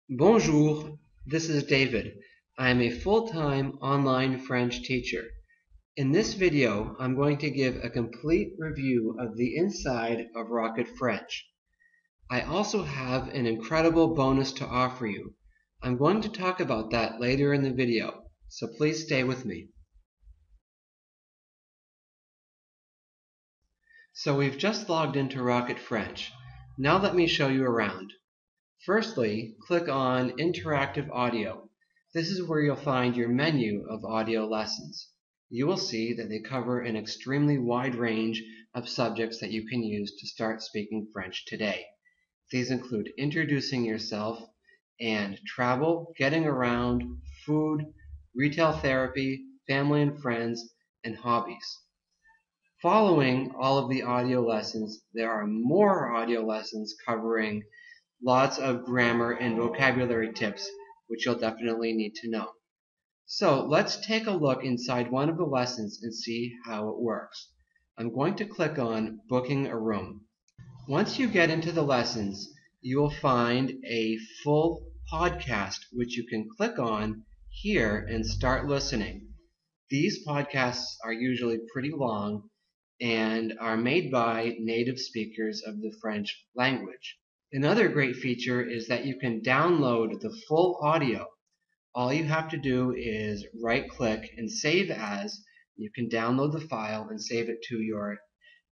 Bonjour, this is David. I am a full-time online French teacher. In this video, I'm going to give a complete review of the inside of Rocket French. I also have an incredible bonus to offer you. I'm going to talk about that later in the video, so please stay with me. So we've just logged into Rocket French. Now let me show you around. Firstly, click on Interactive Audio. This is where you'll find your menu of audio lessons. You will see that they cover an extremely wide range of subjects that you can use to start speaking French today. These include introducing yourself and travel, getting around, food, retail therapy, family and friends, and hobbies. Following all of the audio lessons, there are more audio lessons covering lots of grammar and vocabulary tips, which you'll definitely need to know. So let's take a look inside one of the lessons and see how it works. I'm going to click on Booking a Room. Once you get into the lessons, you will find a full podcast which you can click on here and start listening. These podcasts are usually pretty long and are made by native speakers of the French language. Another great feature is that you can download the full audio. All you have to do is right-click and save as. You can download the file and save it to your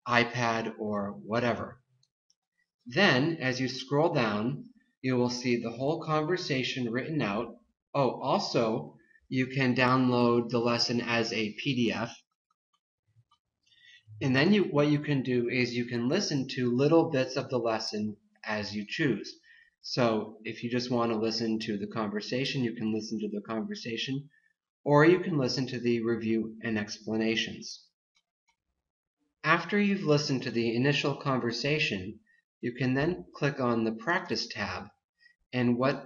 iPad or whatever. Then, as you scroll down, you will see the whole conversation written out. Oh, also, you can download the lesson as a PDF. And then what you can do is you can listen to little bits of the lesson as you choose. So if you just want to listen to the conversation, you can listen to the conversation, or you can listen to the review and explanations. After you've listened to the initial conversation, you can then click on the Practice tab, and what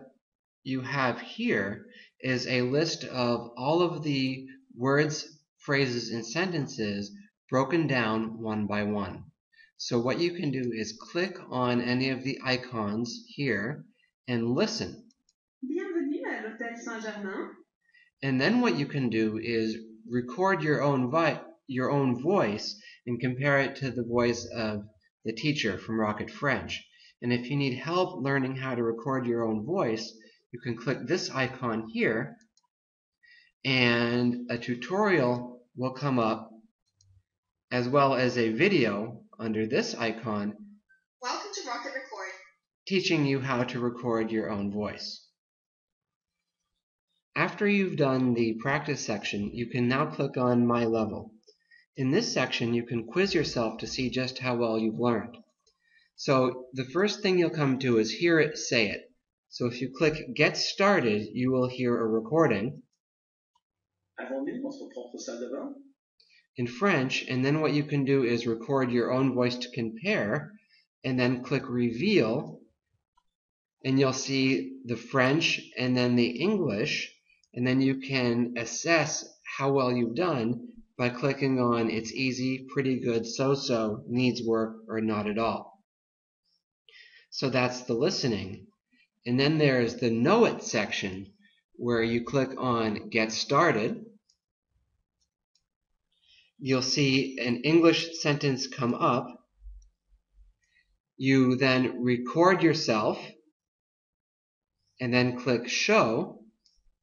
you have here is a list of all of the words, phrases, and sentences broken down one by one. So what you can do is click on any of the icons here and listen. Bienvenue à l'Hôtel Saint-Germain. And then what you can do is record your own voice and compare it to the voice of the teacher from Rocket French. And if you need help learning how to record your own voice, you can click this icon here and a tutorial will come up, as well as a video under this icon. Welcome to Rocket Record, teaching you how to record your own voice. After you've done the practice section, you can now click on My Level. In this section, you can quiz yourself to see just how well you've learned. So the first thing you'll come to is Hear It, Say It. So if you click Get Started, you will hear a recording in French, and then what you can do is record your own voice to compare, and then click Reveal, and you'll see the French and then the English, and then you can assess how well you've done by clicking on It's easy, pretty good, so-so, needs work, or not at all. So that's the listening. And then there's the Know It section, where you click on Get Started. You'll see an English sentence come up. You then record yourself, and then click Show.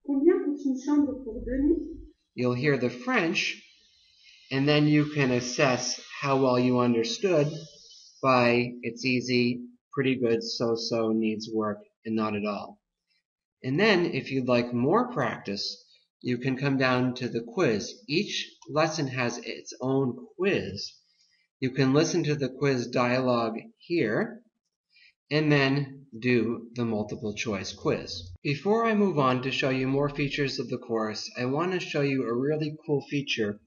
Combien coûte une chambre pour 2 nuits? You'll hear the French, and then you can assess how well you understood by It's easy, pretty good, so-so, needs work, and not at all. And then, if you'd like more practice, you can come down to the quiz. Each lesson has its own quiz. You can listen to the quiz dialogue here, and then do the multiple choice quiz. Before I move on to show you more features of the course, I want to show you a really cool feature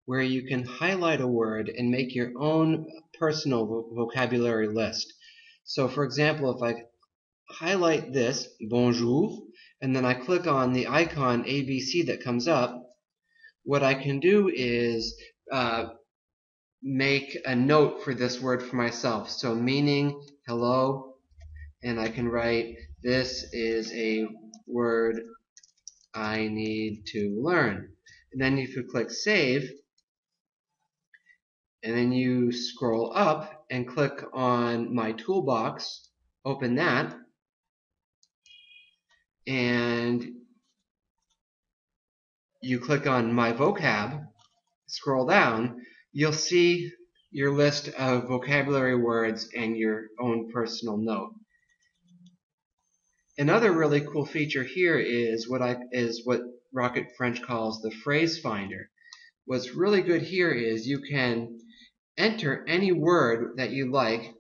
where you can highlight a word and make your own personal vocabulary list. So for example, if I highlight this, bonjour, and then I click on the icon ABC that comes up, what I can do is make a note for this word for myself. So meaning, hello, and I can write This is a word I need to learn. And then if you click Save, and then you scroll up and click on My Toolbox, open that, and you click on My Vocab, scroll down, you'll see your list of vocabulary words and your own personal note. Another really cool feature here is what Rocket French calls the phrase finder. What's really good here is you can enter any word that you like.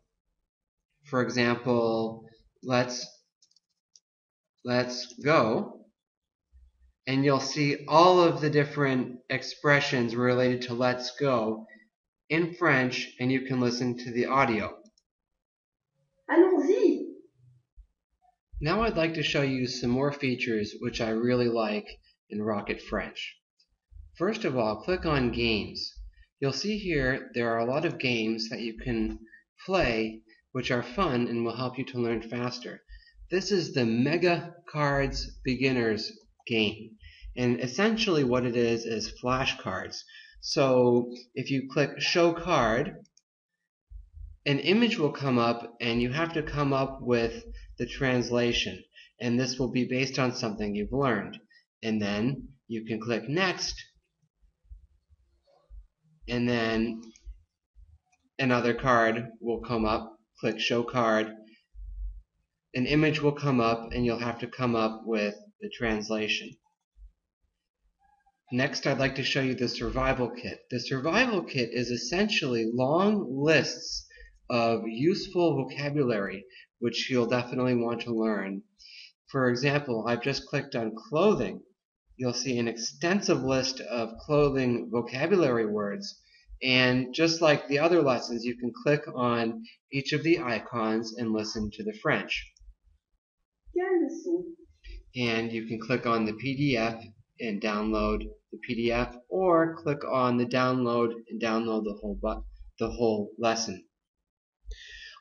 For example, let's go, and you'll see all of the different expressions related to let's go in French, and you can listen to the audio. Allons-y! Now I'd like to show you some more features which I really like in Rocket French. First of all, click on Games. You'll see here there are a lot of games that you can play which are fun and will help you to learn faster. This is the Mega Cards Beginners game, and essentially what it is flashcards. So if you click Show Card, an image will come up and you have to come up with the translation, and this will be based on something you've learned. And then you can click Next, and then another card will come up. Click Show Card, an image will come up and you'll have to come up with the translation. Next, I'd like to show you the Survival Kit. The Survival Kit is essentially long lists of useful vocabulary which you'll definitely want to learn. For example, I've just clicked on clothing. You'll see an extensive list of clothing vocabulary words, and just like the other lessons, you can click on each of the icons and listen to the French. Quelle leçon? And you can click on the PDF and download the PDF, or click on the download and download the whole lesson.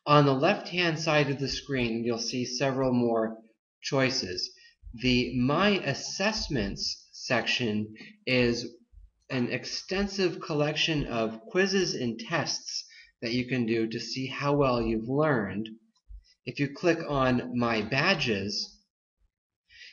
On the left-hand side of the screen, you'll see several more choices. The My Assessments section is an extensive collection of quizzes and tests that you can do to see how well you've learned. If you click on My Badges,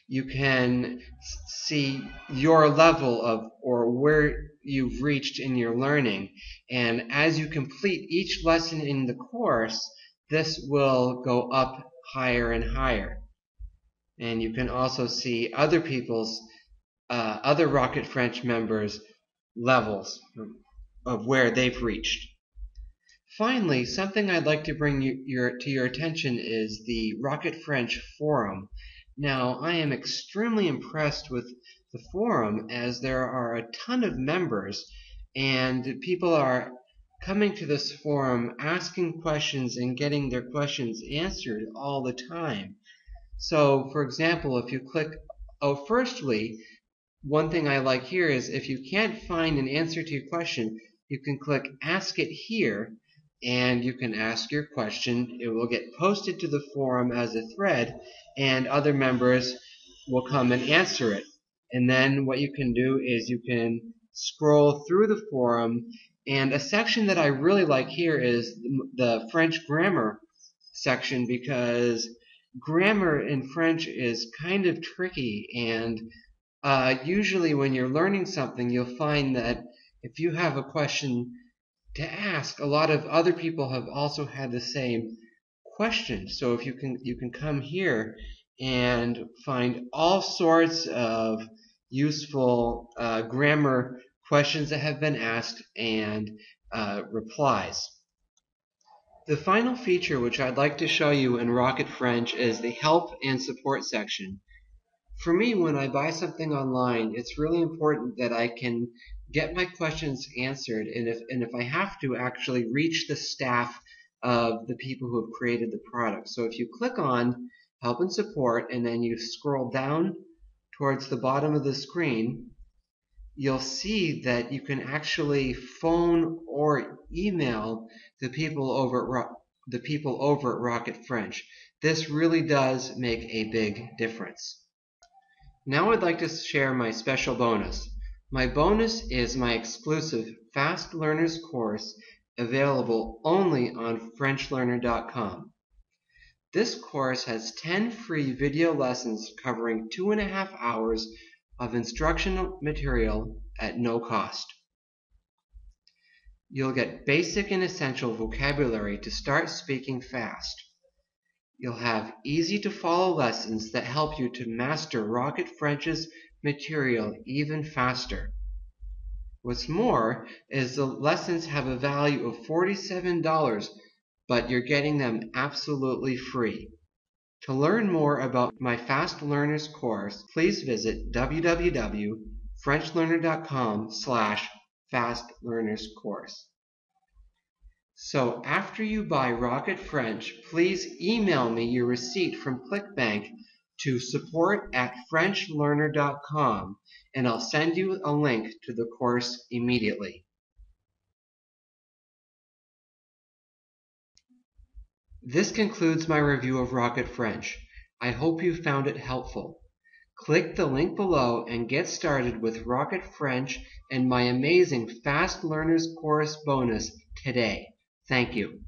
you can see your level of, or where you've reached in your learning. And as you complete each lesson in the course, this will go up higher and higher. And you can also see other people's, other Rocket French members' levels of where they've reached. Finally, something I'd like to bring to your attention is the Rocket French forum. Now, I am extremely impressed with the forum, as there are a ton of members and people are coming to this forum asking questions and getting their questions answered all the time. So, for example, if you click, firstly, one thing I like here is if you can't find an answer to your question, you can click Ask It Here, and you can ask your question. It will get posted to the forum as a thread, and other members will come and answer it. And then what you can do is you can scroll through the forum, and a section that I really like here is the French grammar section, because grammar in French is kind of tricky, and usually when you're learning something, you'll find that if you have a question to ask, a lot of other people have also had the same question. So if you can come here and find all sorts of useful grammar questions that have been asked and replies. The final feature which I'd like to show you in Rocket French is the help and support section. For me, when I buy something online, it's really important that I can get my questions answered, and if I have to, actually reach the staff of the people who have created the product. So if you click on Help and Support and then you scroll down towards the bottom of the screen, you'll see that you can actually phone or email the people over at Rocket French. This really does make a big difference. Now I'd like to share my special bonus. My bonus is my exclusive Fast Learners course available only on FrenchLearner.com. This course has 10 free video lessons covering 2.5 hours of instructional material at no cost. You'll get basic and essential vocabulary to start speaking fast. You'll have easy-to-follow lessons that help you to master Rocket French's material even faster. What's more is the lessons have a value of $47, but you're getting them absolutely free. To learn more about my Fast Learners course, please visit www.FrenchLearner.com/FastLearnersCourse. So after you buy Rocket French, please email me your receipt from ClickBank to support@FrenchLearner.com, and I'll send you a link to the course immediately. This concludes my review of Rocket French. I hope you found it helpful. Click the link below and get started with Rocket French and my amazing Fast Learners course bonus today. Thank you.